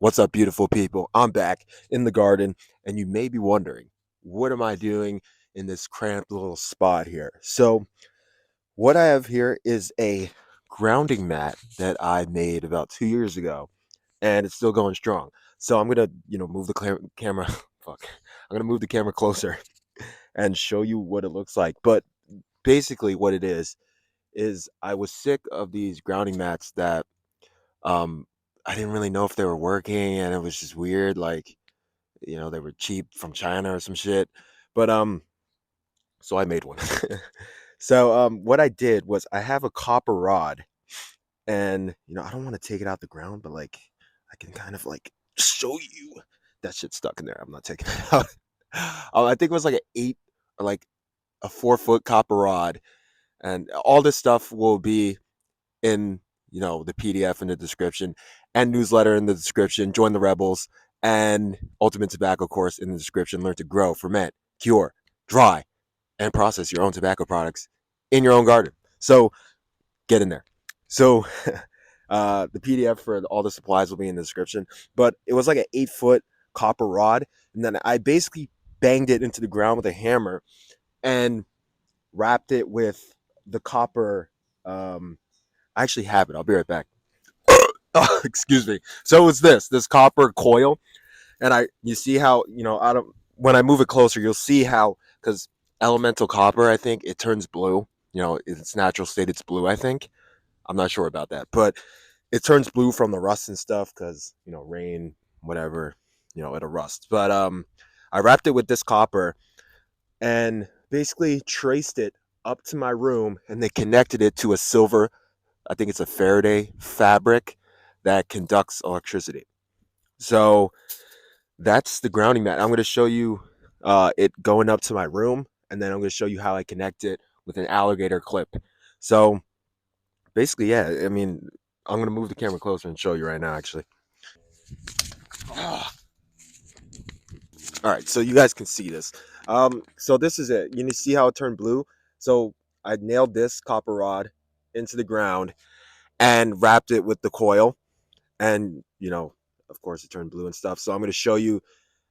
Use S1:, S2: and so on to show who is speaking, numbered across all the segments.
S1: What's up, beautiful people? I'm back in the garden, and you may be wondering, what am I doing in this cramped little spot here? So, what I have here is a grounding mat that I made about 2 years ago, and it's still going strong. So, I'm gonna, move the camera. Fuck, I'm gonna move the camera closer and show you what it looks like. But basically, what it is I was sick of these grounding mats that um I didn't really know if they were working, and it was just weird. Like, they were cheap from China or some shit. But so I made one. So what I did was I have a copper rod, and I don't want to take it out the ground, but like I can kind of like show you that shit stuck in there. I'm not taking it out. I think it was like an 8 or like a 4 foot copper rod, and all this stuff will be in the PDF in the description, and newsletter in the description. Join the rebels, and Ultimate Tobacco course in the description. Learn to grow, ferment, cure, dry, and process your own tobacco products in your own garden. So get in there. So the PDF for all the supplies will be in the description. But it was like an 8 foot copper rod, and then I basically banged it into the ground with a hammer and wrapped it with the copper. I actually have it. I'll be right back. Oh, excuse me. So it's this copper coil, and you see how I don't when I move it closer, you'll see how, because elemental copper, I think it turns blue. In its natural state, it's blue. I think I'm not sure about that, but it turns blue from the rust and stuff because rain, whatever, it'll rust. But I wrapped it with this copper and basically traced it up to my room, and they connected it to a silver. I think it's a Faraday fabric that conducts electricity. So that's the grounding mat. I'm going to show you it going up to my room, and then I'm going to show you how I connect it with an alligator clip. So basically, yeah, I mean, I'm going to move the camera closer and show you right now, actually. All right, so you guys can see this. So this is it. You see how it turned blue? So I nailed this copper rod into the ground and wrapped it with the coil, and of course, it turned blue and stuff. So I'm going to show you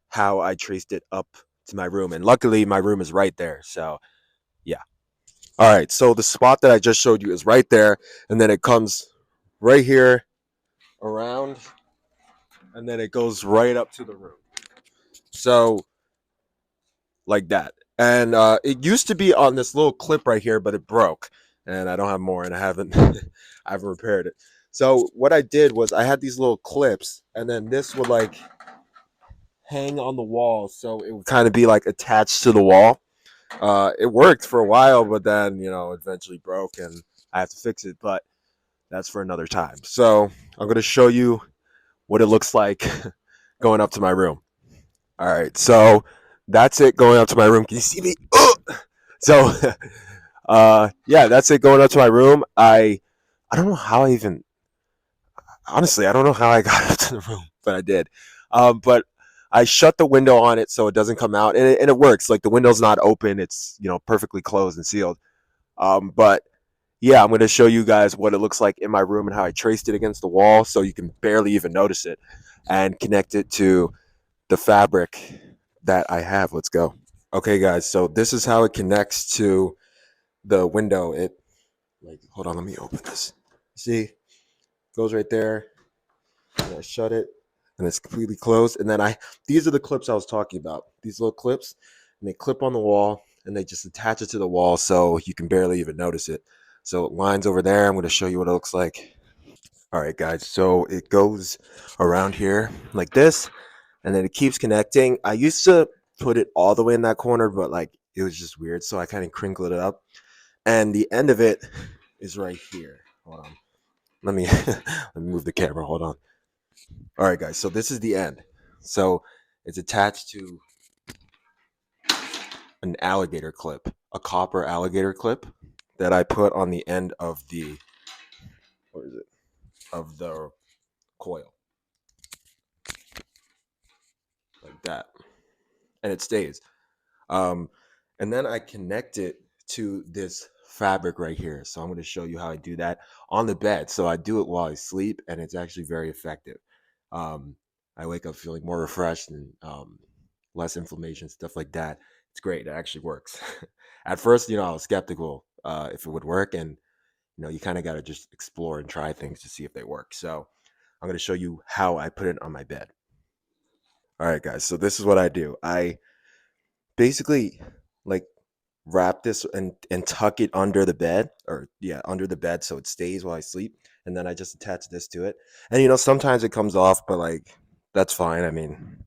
S1: how I traced it up to my room, and luckily my room is right there. So yeah. All right. So the spot that I just showed you is right there, and then it comes right here around, and then it goes right up to the room. So like that. And it used to be on this little clip right here, but it broke, and I don't have more, and I haven't I haven't repaired it. So what I did was I had these little clips, and then this would like hang on the wall, so it would kind of be like attached to the wall. It worked for a while, but then eventually broke, and I have to fix it. But that's for another time. So I'm gonna show you what it looks like going up to my room. All right, so that's it going up to my room. Can you see me? So, yeah, that's it going up to my room. I don't know how I even honestly I don't know how I got up to the room, but I did. But I shut the window on it so it doesn't come out, and it works. Like the window's not open; it's perfectly closed and sealed. But yeah, I'm going to show you guys what it looks like in my room and how I traced it against the wall so you can barely even notice it, and connect it to the fabric that I have. Let's go. Okay, guys, so this is how it connects to the window. It, like, hold on, let me open this. See, it goes right there, and I shut it, and it's completely closed. And then these are the clips I was talking about. These little clips, and they clip on the wall, and they just attach it to the wall so you can barely even notice it. So it lines over there. I'm going to show you what it looks like. All right, guys. So it goes around here like this, and then it keeps connecting. I used to put it all the way in that corner, but like it was just weird, so I kind of crinkled it up. And the end of it is right here. Hold on. Let me let me move the camera. Hold on. All right, guys. So this is the end. So it's attached to an alligator clip, a copper alligator clip that I put on the end of the what is it? Of the coil, like that, and it stays. Um, and then I connect it to this fabric right here. So I'm going to show you how I do that on the bed. So I do it while I sleep, and it's actually very effective. Um, I wake up feeling more refreshed and less inflammation, stuff like that. It's great. It actually works. At first, I was skeptical if it would work, and you kind of got to just explore and try things to see if they work. So I'm going to show you how I put it on my bed. All right, guys. So this is what I do. I basically like wrap this and tuck it under the bed, or yeah, under the bed, so it stays while I sleep, and then I just attach this to it. And sometimes it comes off, but like that's fine. I mean,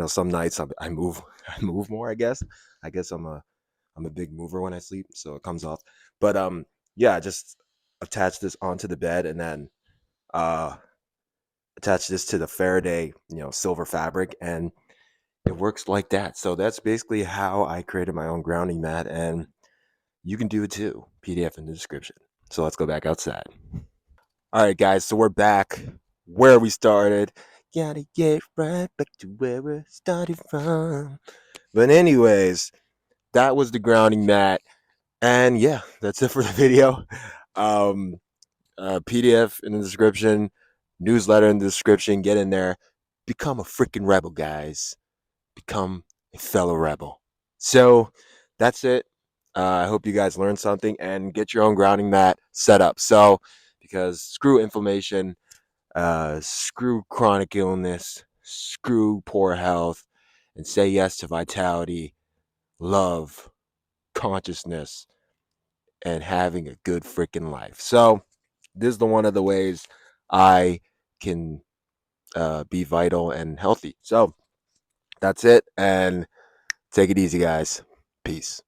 S1: some nights I move I move more, I guess I'm a big mover when I sleep, so it comes off. But yeah, I just attach this onto the bed, and then uh attach this to the Faraday, silver fabric, and it works like that. So that's basically how I created my own grounding mat, and you can do it too. PDF in the description. So let's go back outside. All right, guys. So we're back where we started. Gotta get right back to where we started from. But anyways, that was the grounding mat, and yeah, that's it for the video. Um, PDF in the description, newsletter in the description. Get in there, become a freaking rebel, guys. Become a fellow rebel. So that's it. I hope you guys learned something and get your own grounding mat set up. So, because screw inflammation, screw chronic illness, screw poor health, and say yes to vitality, love, consciousness, and having a good freaking life. So, this is the one of the ways I can be vital and healthy. So, that's it. And take it easy, guys. Peace.